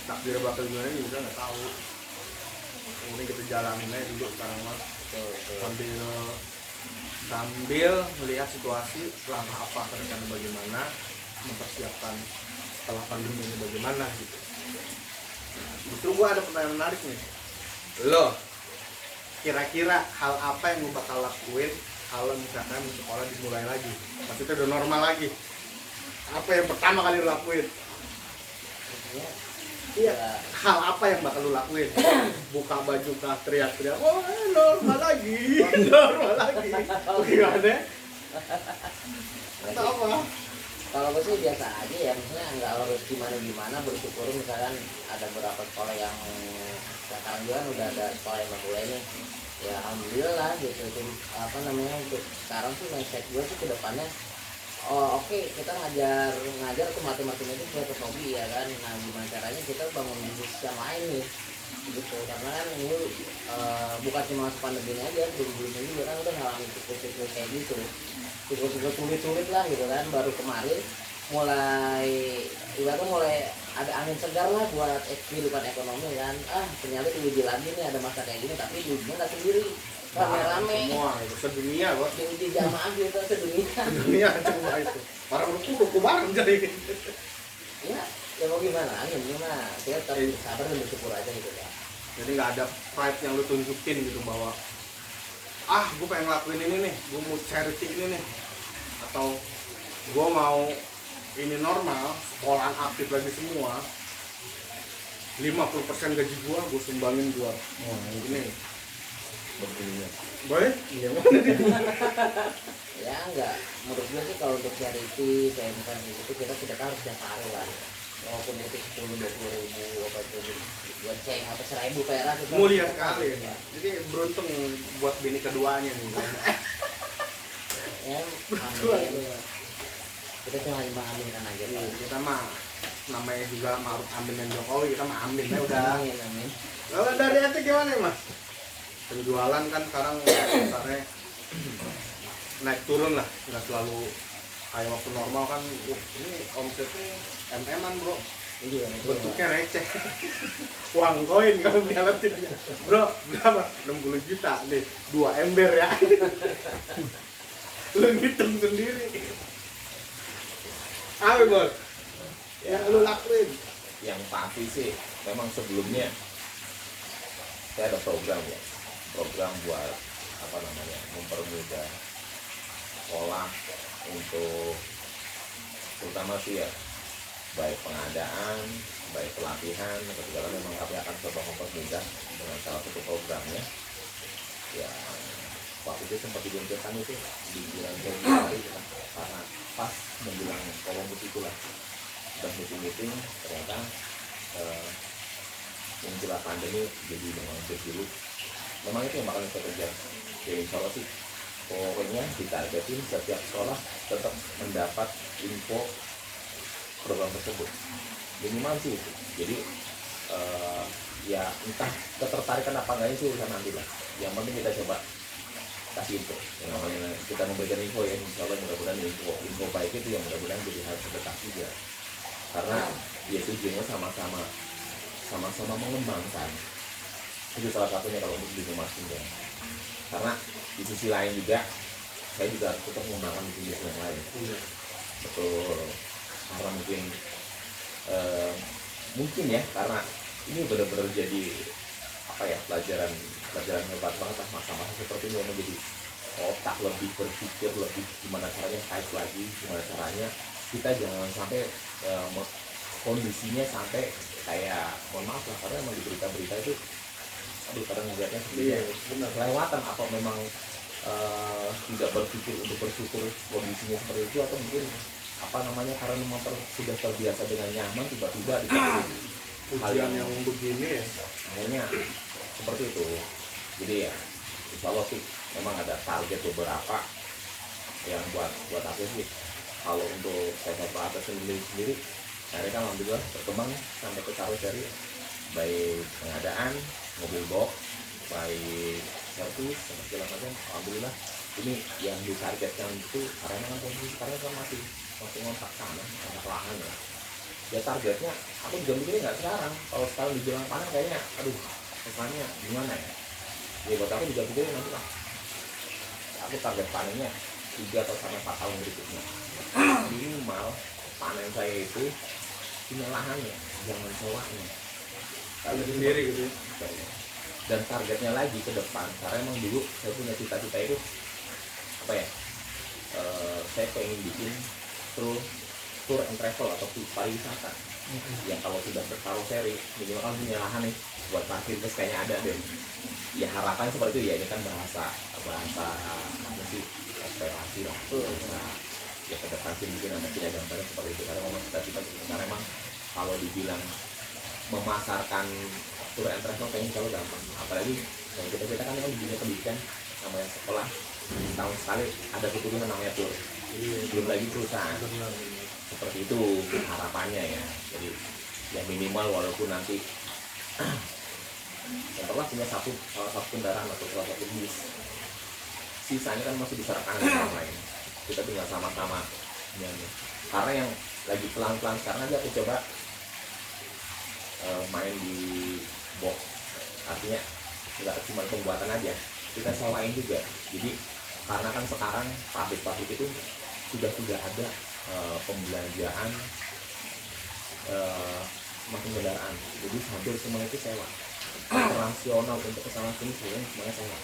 takdir bakal gimana juga nggak tahu. Ini kita jalanin aja dulu sekarang mas, sambil melihat situasi langkah apa ke depan bagaimana, mempersiapkan setelah pandemi ini bagaimana gitu. Justru gua ada pertanyaan menarik nih, lo kira-kira hal apa yang lo bakal lakuin kalau misalkan sekolah dimulai lagi, maksudnya udah normal lagi, apa yang pertama kali lo lakuin? Iya, hal apa yang bakal lu lakuin? Buka baju kah, teriak-teriak, oh normal lagi, normal lagi. Gimana? Atau apa? Kalau gue sih biasa aja ya, maksudnya nggak harus gimana-gimana, bersyukur misalkan ada beberapa sekolah yang sekarang juga kan udah ada sekolah yang mulai nih. Ya alhamdulillah gitu. Apa namanya, untuk sekarang tuh mindset gue sih ke depannya, oh oke, kita ngajar tuh matematika itu sebagai hobi ya kan. Nah gimana caranya kita bangun bisnis yang lain nih gitu, karena kan ini bukan cuma pandemi ini aja, sebelumnya juga kan udah ngalamin siklus kayak gitu, siklus sulit lah gitu kan. Baru kemarin mulai ada angin segar lah buat kehidupan ekonomi kan. Ternyata diuji lagi nih, ada masa kayak gini, tapi diujinya nggak sendiri, rame-rame semua itu sedunia bos, diuji jamaah gitu, sedunia cuma itu para kudu bareng jadi ya mau gimana gimana, kita tetap sabar dan bersyukur aja gitu kan. jadi nggak ada pride yang lu tunjukin gitu bahwa gue pengen ngelakuin ini nih, gue mau charity ini nih, atau gue mau ini normal, sekolahan aktif lagi semua, 50% gaji gue sumbangin buat ini begini. boleh? Iya mana Ya enggak, menurut gue sih kalau untuk charity kayak misalnya itu kita tidak harus tiap hari lah, walaupun itu 10-20 ribu apa itu buat ceng apa 1.000 perak itu mulia sekali ya. Jadi beruntung buat bini keduanya nih ya. Amin. Kita cuma mengaminkan aja Pak. Kita mah namanya juga Ma'ruf Amin dan Jokowi, kita mah amin ya udah. Amin. Kalau dari ente gimana ya mas? Penjualan kan sekarang besarnya naik turun lah, nggak selalu kayak waktu normal kan. Ini omsetnya MM-an bro, Iya, bentuknya receh. Uang koin kalau dialatin bro, berapa? 60 juta nih, 2 ember ya. Lu ngitung sendiri. Apa bos? Yang lu lakuin? Yang pasti sih memang sebelumnya saya ada program buat apa namanya, mempermudah sekolah untuk terutama sih ya, baik pengadaan, baik pelatihan, segala memang kami akan coba mempermudah dengan salah satu programnya. Ya waktu itu sempat diluncurkan itu di bulan Februari kan, karena pas menjelang Columbus itulah udah meeting ternyata menjelang pandemi jadi memang dulu. Memang itu yang bakal kita kejar. Jadi insya Allah sih pokoknya ditargetin setiap sekolah tetap mendapat info program tersebut minimal sih itu. Jadi ya entah ketertarikan apa enggaknya sih urusan nanti lah. Yang penting kita coba kasih info. Yang namanya kita memberikan info ya, insya Allah mudah-mudahan info baik itu yang mudah-mudahan jadi hal terdekat juga. Karena ya tujuannya sama-sama mengembangkan. Itu salah satunya kalau untuk di rumah juga. Karena di sisi lain juga saya juga tetap mengembangkan bisnis yang lain. Betul. Karena mungkin ya, karena ini benar-benar jadi apa ya, pelajaran hebat banget lah, masa-masa seperti ini menjadi otak lebih berpikir lebih gimana caranya kait lagi, gimana caranya kita jangan sampai kondisinya sampai kayak mohon maaf lah, karena memang di berita-berita itu kadang ngeliatnya seperti kelewatan atau memang tidak berpikir untuk bersyukur kondisinya seperti itu, atau mungkin apa namanya karena memang sudah terbiasa dengan nyaman tiba-tiba dikasih ujian yang begini ya, akhirnya seperti itu. Jadi ya insya Allah sih memang ada target beberapa yang buat aku sih. Kalau untuk sektor atas sendiri akhirnya kan alhamdulillah berkembang sampai ke karoseri, baik pengadaan mobil box, baik servis sama segala macam. Alhamdulillah ini yang ditargetkan itu karena kan kondisi sekarang kan masih ngontrak tanah, lahan ya. ya targetnya aku juga mikirnya nggak sekarang, kalau sekarang dibilang panen kayaknya aduh kesannya gimana ya. Ya buat aku juga pikirnya nanti lah aku target panennya 3 atau sampai 4 tahun berikutnya minimal panen saya itu punya lahannya, jangan sewanya Ada sendiri gitu. dan targetnya lagi ke depan, karena emang dulu saya punya cita-cita itu apa ya, saya pengen bikin tour and travel atau pariwisata yang kalau sudah berkaroseri minimal kan punya lahan nih buat parkir, terus kayaknya ada deh ya, harapan seperti itu ya. Ini kan bahasa apa sih, aspirasi lah. Nah, ya ke depan sih mungkin ada punya gambaran seperti itu, karena memang cita-cita karena memang kalau dibilang memasarkan tour and travel kayaknya kalau gampang, apalagi kalau kita kan di dunia pendidikan namanya sekolah tahun sekali ada keturunan namanya tour, belum lagi perusahaan. Seperti itu harapannya ya. Jadi ya minimal walaupun nanti contohlah punya salah satu kendaraan atau salah satu bis, sisanya kan masih diserahkan ke orang lain, kita tinggal sama-sama nyanyi. Karena yang lagi pelan-pelan sekarang aja aku coba main di box, artinya nggak cuma pembuatan aja, kita sewain juga. Jadi karena kan sekarang pabrik-pabrik itu sudah ada pembelanjaan makin kendaraan, jadi hampir semua itu sewa. Operasional untuk kesana sini semuanya sewa.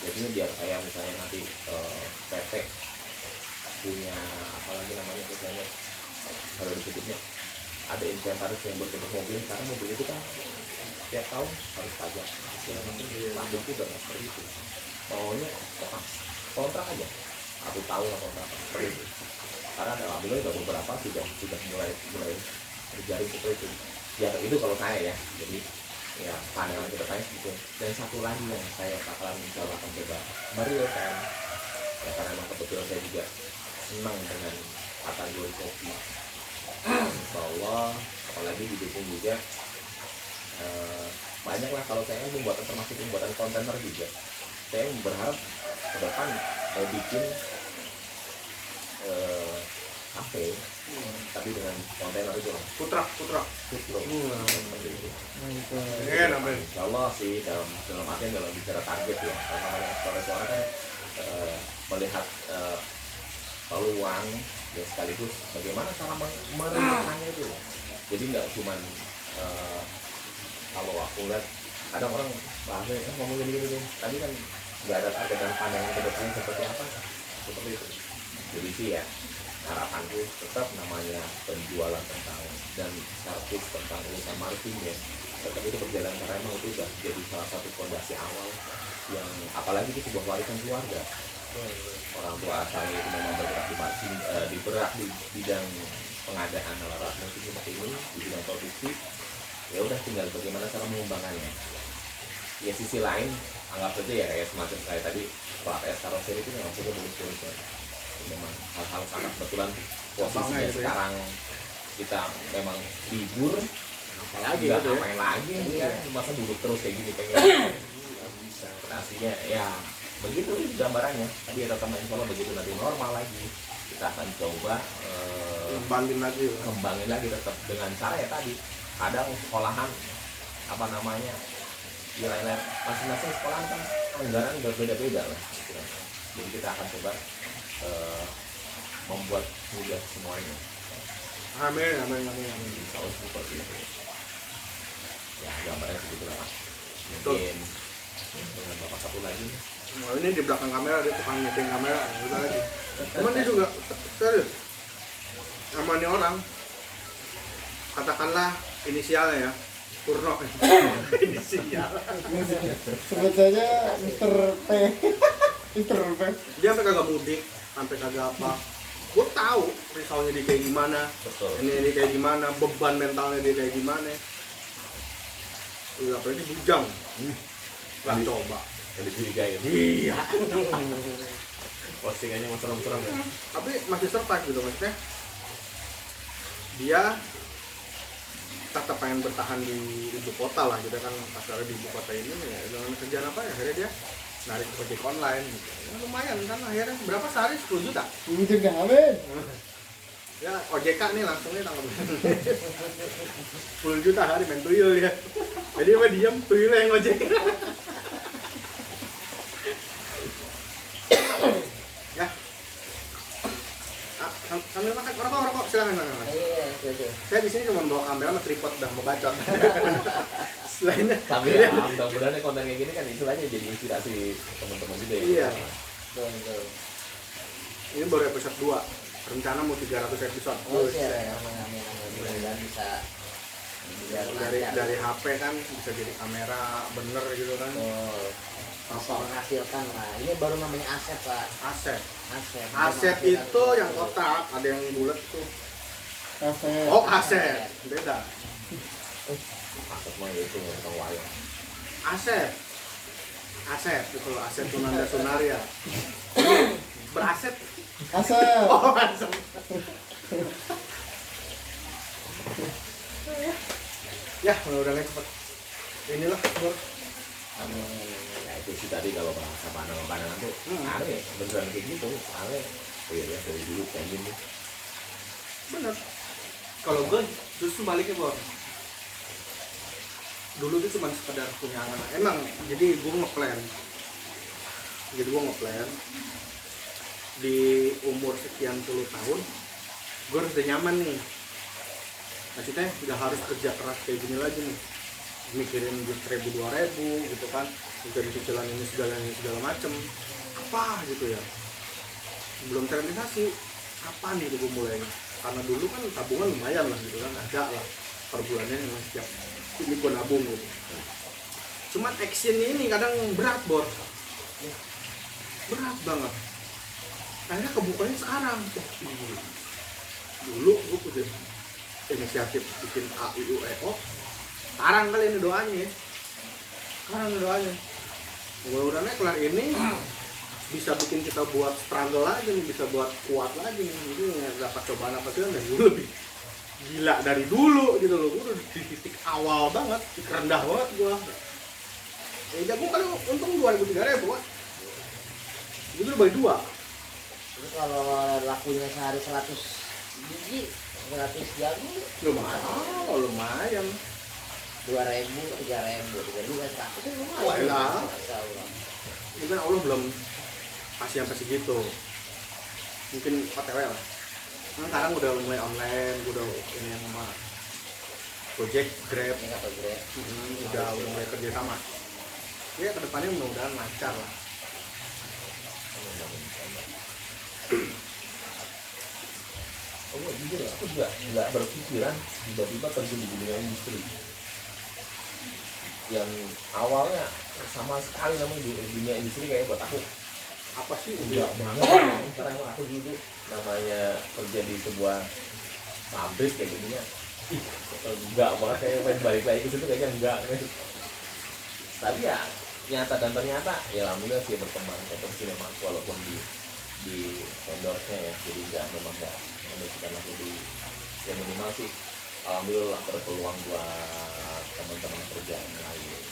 Jadi biar kayak misalnya nanti PT punya apalagi namanya misalnya kalau disebutnya ada inventaris yang berbentuk mobil, karena mobil itu kan tiap tahun harus pajak segala macam. Pajak itu udah seperti itu, maunya kontrak aja 1 tahun atau berapa seperti itu. Karena alhamdulillah udah beberapa sudah mulai terjadi seperti itu. Ya itu kalau saya ya, jadi ya pandangan ke depannya gitu. Dan satu lagi yang saya bakalan mencoba merealkan ya, karena memang kebetulan saya juga senang dengan kategori kopi. Insya Allah apalagi didukung juga banyak lah. Kalau saya membuat termasuk pembuatan kontainer juga, saya berharap ke depan mau bikin kafe tapi dengan kontainer itu Putra. ya namanya. Insya Allah sih dalam artian dalam bicara target ya, karena suara-suara kan melihat peluang ya, sekaligus bagaimana cara merencanakannya itu. Jadi nggak cuman kalau aku lihat ada orang bahasanya ngomongin gini tadi kan nggak ada target dan pandangan ke depan seperti apa, seperti itu. Jadi sih ya harapanku tetap namanya penjualan tentang dan servis tentang urusan maritim ya, tetap itu berjalan karena memang itu sudah jadi salah satu fondasi awal yang apalagi itu sebuah warisan keluarga. Orang tua saya itu memang bergerak di bidang pengadaan alat musik seperti ini, di bidang produksi. Ya udah tinggal bagaimana cara mengembangkannya. Ya sisi lain anggap saja ya kayak semacam kayak tadi plat es karoseri itu memang sudah bonus memang hal-hal sangat kebetulan posisinya sekarang kita memang libur, apalagi nggak main lagi ya, masa duduk terus kayak gini pengen bisa kreasinya ya begitu gambarannya. Tapi ya tetap insya Allah begitu nanti normal lagi kita akan coba kembangin lagi tetap dengan cara ya tadi kadang sekolahan apa namanya wilayah masing-masing sekolahan kan anggaran berbeda-beda lah. Jadi kita akan coba membuat mudah semuanya. Amin. Insya Allah seperti itu. Ya gambarnya segitu lah. Mungkin dengan bapak satu lagi. Nah, ini di belakang kamera dia tukang nyeting kamera, udah lagi. Cuman dia juga serius. Sama nih orang, katakanlah inisialnya ya, Purno. Inisial. Sebut saja Mr. P. Mr. P. Dia sampai kagak mudik, sampai kagak apa. Gue tahu risaunya dia kayak gimana, Betul. ini kayak gimana, beban mentalnya dia kayak gimana. Udah apalagi bujang. Lah coba. Yang dicurigai. Iya. Postingannya mau serem-serem ya. Tapi masih survive gitu maksudnya. Dia tetap pengen bertahan di ibu kota lah, kita kan asalnya di ibu kota ini ya dengan kerjaan apa ya akhirnya dia narik ojek online gitu. Ya, lumayan kan akhirnya berapa sehari 10 juta. Itu gak amin. Ya OJK nih langsung nih tangkap 10 juta hari main tuyul ya. Jadi apa diam tuyul yang ngojek. Ya. Sambil makan rokok silakan Mas. Iya, itu. Saya di sini cuma bawa kamera sama tripod udah mau bacot. Selainnya Tapi ya mudah-mudahan konten kayak gini kan istilahnya jadi inspirasi teman-teman juga ya. Iya. Betul. Ini baru episode 2. Rencana mau 300 episode. Oh iya, amin. Mudah-mudahan bisa Dari HP kan bisa jadi kamera bener gitu kan. Bisa menghasilkan lah. Ini baru namanya aset Pak. Aset. Aset. Aset itu yang kotak, ada yang bulat tuh. Aset. Oh, aset. Beda. Aset mah itu tentang wayang. Aset. Aset itu aset Sunanda Sunaria. Beraset. Aset. Oh, aset. Ya, mudah-mudahan cepet. Inilah, Bor. Ya itu sih tadi kalau bahasa pandangan tuh aneh, beneran kayak gitu, aneh. Oh iya ya dari dulu kayak gini. Bener. Kalau gue justru baliknya, Bor. Dulu tuh cuma sekedar punya anak. Emang, jadi gue ngeplan. Di umur sekian puluh tahun, gue harus udah nyaman nih. Maksudnya udah harus kerja keras kayak gini lagi nih. Mikirin duit 1.000-2.000 gitu kan. Dari cicilan ini segala macem. Apa gitu ya. Belum terrealisasi. Apa nih gue mulainya. Karena dulu kan tabungan lumayan lah gitu kan. Ada lah per bulannya yang setiap ini gue nabung gitu. Cuman action ini kadang berat, Bor. Berat banget. Akhirnya kebukanya sekarang. Dulu gue punya inisiatif bikin AIUEO. Sekarang kali ini doanya ya. Mudah-mudahan kelar ini bisa bikin kita buat struggle lagi nih, bisa buat kuat lagi nih. Jadi dapat cobaan apa sih, gue lebih gila dari dulu gitu loh. Gue udah di titik awal banget, titik rendah banget gue. Jago kali untung 2.000-3.000 kan. Itu udah bagi 2. Terus kalau lakunya sehari 100 biji, 100 jagung Lumayan. 2.000, 3.000, 3.000 kan 100 kan lumayan. Wah, elah. Masya Allah. Mungkin Allah belum kasih sampai segitu. Mungkin OTW lah. Kan sekarang udah mulai online, udah ini yang sama Gojek, Grab, Ini kata gue. udah mulai kerja sama. Ya kedepannya mudah-mudahan lancar lah. Oh iya, jujur ya, aku juga nggak berpikiran tiba-tiba terjun di dunia industri yang awalnya sama sekali namanya di dunia industri kayak buat aku Apa sih? enggak banget. Karena aku dulu namanya kerja di sebuah pabrik kayak gini ya, enggak banget kayak pengen balik lagi ke situ kayaknya enggak. Tapi ya nyata dan ternyata ya alhamdulillah sih berkembang seperti memang walaupun di endorse-nya ya, jadi memang nggak menunjukkan lagi di yang minimal sih alhamdulillah berpeluang buat teman-teman kerja yang lain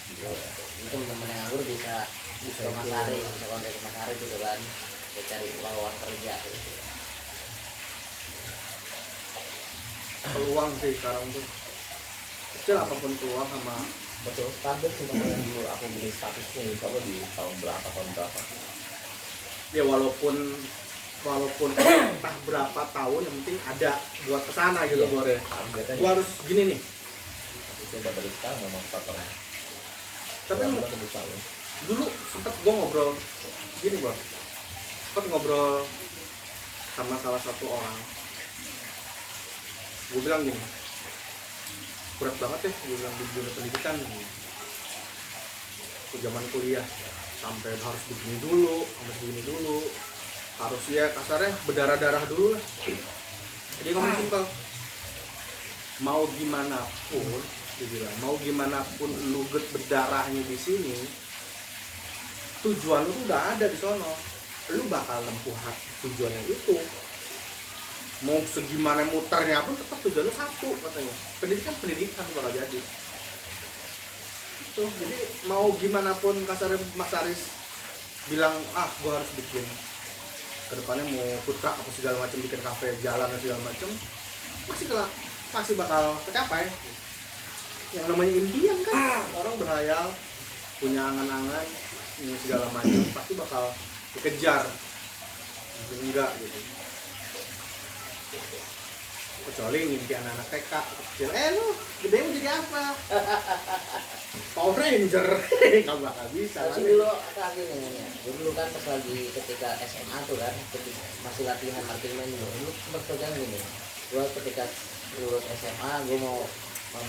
gitu ya. Itu teman-teman yang nganggur bisa ke Mas Ari, bisa kontak ke Mas Ari gitu kan. Dia cari lowongan kerja gitu. Peluang sih sekarang tuh. Kecil apapun peluang sama Betul, standar sih yang dulu aku beli statusnya insya Allah di tahun berapa ya walaupun entah berapa tahun yang penting ada buat kesana gitu Bor ya. targetnya Gua harus gini nih. itu coba dari sekarang memang faktornya Tapi dulu sempet gua ngobrol gini Bor. Sempet ngobrol sama salah satu orang. Gua bilang gini, berat banget ya, gue bilang di dunia pendidikan. Ke zaman kuliah sampai harus begini dulu, harus ya kasarnya berdarah-darah dulu lah. Jadi ngomong simpel, mau gimana pun, dibilang mau gimana pun lu berdarahnya di sini, tujuan lu tuh udah ada di sono, lu bakal nempuh tujuannya itu. Mau segimana muternya pun tetap tujuan lu satu katanya. Pendidikan bakal jadi. Tuh, jadi mau gimana pun kasarnya Mas Aris bilang gua harus bikin kedepannya mau food truck apa segala macam, bikin kafe jalan dan segala macam, pasti bakal tercapai. Yang namanya impian kan, orang berhayal punya angan-angan ini segala macam pasti bakal dikejar. Enggak gitu, kecuali mimpi anak-anak TK kecil, lu gede mau jadi apa? Power Ranger. Nggak bakal bisa. Tapi dulu lagi nih, dulu kan pas lagi ketika SMA tuh kan, ketika masih latihan marketing dulu sempat pegang gini. Gue ketika lulus SMA, gue mau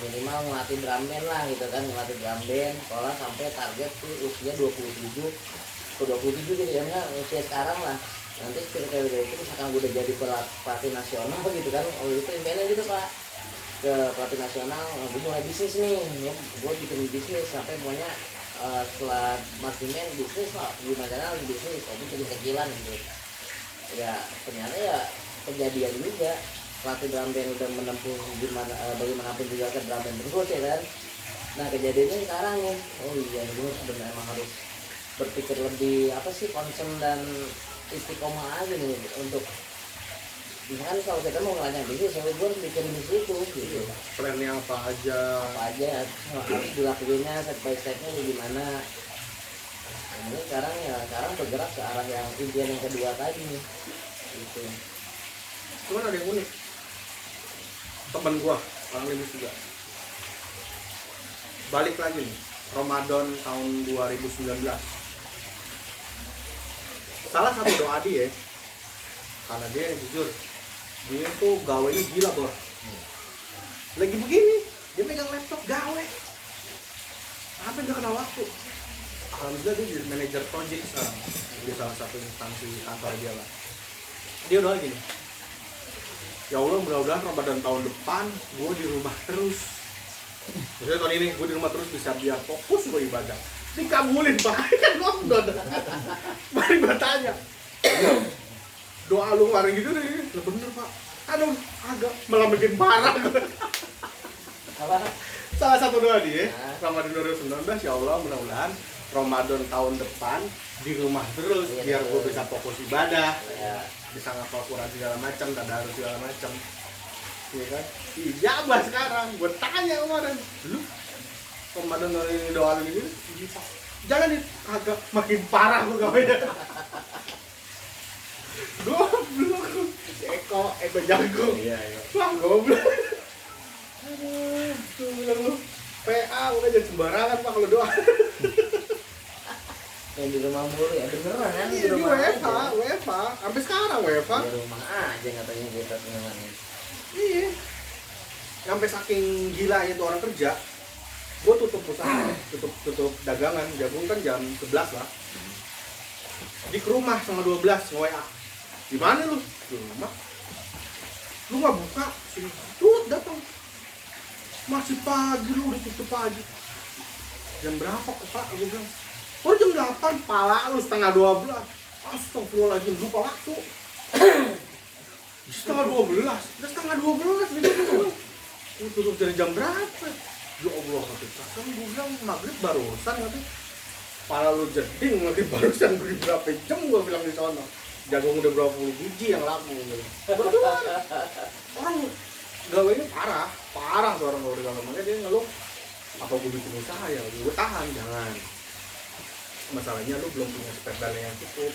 minimal ngelatih drum band lah gitu kan, ngelatih drum band sekolah sampai target tuh usia 27 ke 27 gitu ya, enggak usia sekarang lah. Nanti ketika udah itu misalkan gue udah jadi pelatih nasional gitu kan, itu impiannya gitu Pak, ke pelatih nasional, gue mulai bisnis nih, gue bikin bisnis sampai pokoknya setelah marketing bisnis lah, gimana bisnis, gue kecil-kecilan gitu. Ya ternyata ya kejadian juga, pelatih drum band udah menempuh gimana bagaimanapun juga ke drum band terus ya kan. Nah kejadiannya sekarang nih, oh iya gue sebenarnya emang harus berpikir lebih apa sih, concern dan istiqomah aja nih untuk misalkan kalau kita mau ngelanjut bisnis, gue harus bikin bisnis itu gitu. Plannya apa aja Harus dilakuinnya step by stepnya gimana. Ini sekarang bergerak ke arah yang impian yang kedua tadi nih gitu. Cuman ada yang unik, temen gua orang Limis juga balik lagi nih Ramadan tahun 2019. Salah satu doa dia, karena dia jujur, dia tuh gawainya gila bro. Lagi begini, dia megang laptop gawe, apa nggak kenal waktu. Alhamdulillah dia jadi manajer project sekarang di salah satu instansi kantor dia lah. Dia udah gini, ya Allah mudah-mudahan Ramadan tahun depan gue di rumah terus. Maksudnya tahun ini gue di rumah terus bisa biar fokus gue ibadah. Dikabulin Pak, kan gue udah mari gue tanya, doa lu kemarin gitu deh, lah bener Pak. Aduh, agak malah bikin parah. Apa? Salah satu doa dia, Ramadan 2019, ya Allah mudah-mudahan Ramadan tahun depan di rumah terus, biar gue bisa fokus ibadah, bisa ngapal Quran segala macam, tadarus segala macam, iya kan? Ijabah sekarang, gue tanya kemarin, lu Ramadan ini doa lu gini, jangan nih, agak makin parah gue gawainya. Goblok, Eko jago, wah goblok. Aduh, tuh bilang lu PA udah jadi sembarangan Pak kalau doa. Yang di rumah mulu ya, beneran kan? Iya, di WFA, sampai sekarang WFA. Di rumah aja katanya kita semuanya. Iya. Sampai saking gilanya tuh orang kerja, gue tutup usaha, tutup dagangan, jagung kan jam 11 lah. Di rumah sama 12 nge-WA. Di mana lu? Di rumah. Lu nggak buka? Sini. Tuh datang. Masih pagi lu udah tutup pagi. Jam berapa kok Pak? Gue bilang. Oh jam 8, pala lu setengah 12. Astagfirullahaladzim, lupa waktu. Setengah 12, udah setengah 12 gitu. Lu tutup dari jam berapa? Ya Allah, hati perasaan gue bilang maghrib barusan nanti. Pala lu jeding, maghrib barusan beri berapa jam gue bilang di sana. Jagung udah berapa puluh biji yang laku gitu. Berdua. Orang gawe ini parah tuh orang gawe dalam. Makanya dia ngeluh, apa gue bikin usaha ya? Gue tahan, jangan. Masalahnya lu belum punya spare dana yang cukup.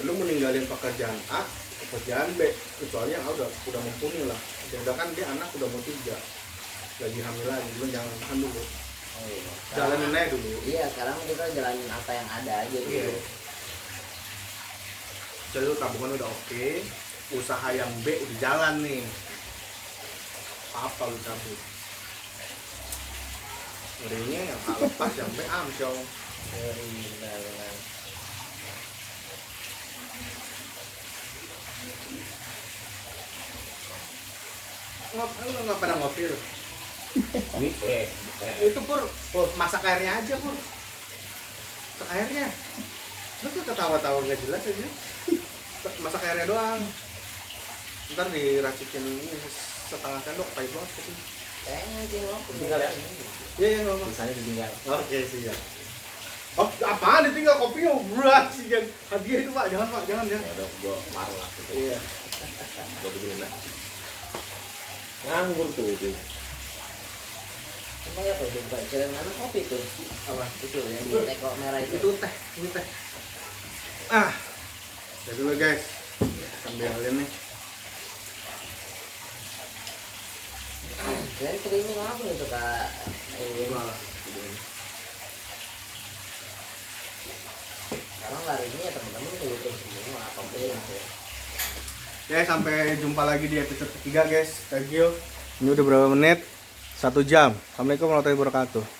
Lu meninggalin pekerjaan A, pekerjaan B, kecuali yang A udah mumpuni lah. Udah kan dia anak udah mau 3, lagi hamil lagi, lu jangan tahan dulu. Oh, iya. Jalanin aja dulu. Iya, sekarang kita jalanin apa yang ada aja dulu. Iya. Jadi lu tabungan udah oke, usaha yang B udah jalan nih. Apa lu cabut? Ngerinya yang A lepas, yang B amsyong. Benar. Lu nggak pada ngopi lu? Itu pur masak airnya aja pur. Masak airnya. Lu tuh ketawa-tawa nggak jelas aja. Masak airnya doang. Ntar diracikin ini setengah sendok, pahit banget gitu. Kayaknya sih lo Tinggal ya? Iya nggak apa. misalnya ditinggal. Oke siap. Oh, apaan ditinggal kopinya berat sih kan. Hadiah itu Pak, jangan Pak, jangan ya. Ya udah gue marah lah gitu. Iya. Gue begini lah. Nganggur tuh itu. Emang ya tuh juga jalan mana kopi tuh? Apa? Itu yang di teko merah itu. Itu teh, ini teh. Ah. Ya dulu guys. Sambil nih. Jadi streaming apa nih suka ini? Nah, Sekarang larinya ya teman-teman ke YouTube semua apa gitu. ya sampai jumpa lagi di episode ketiga guys. Thank you. Ini udah berapa menit? 1 jam. Assalamualaikum warahmatullahi wabarakatuh.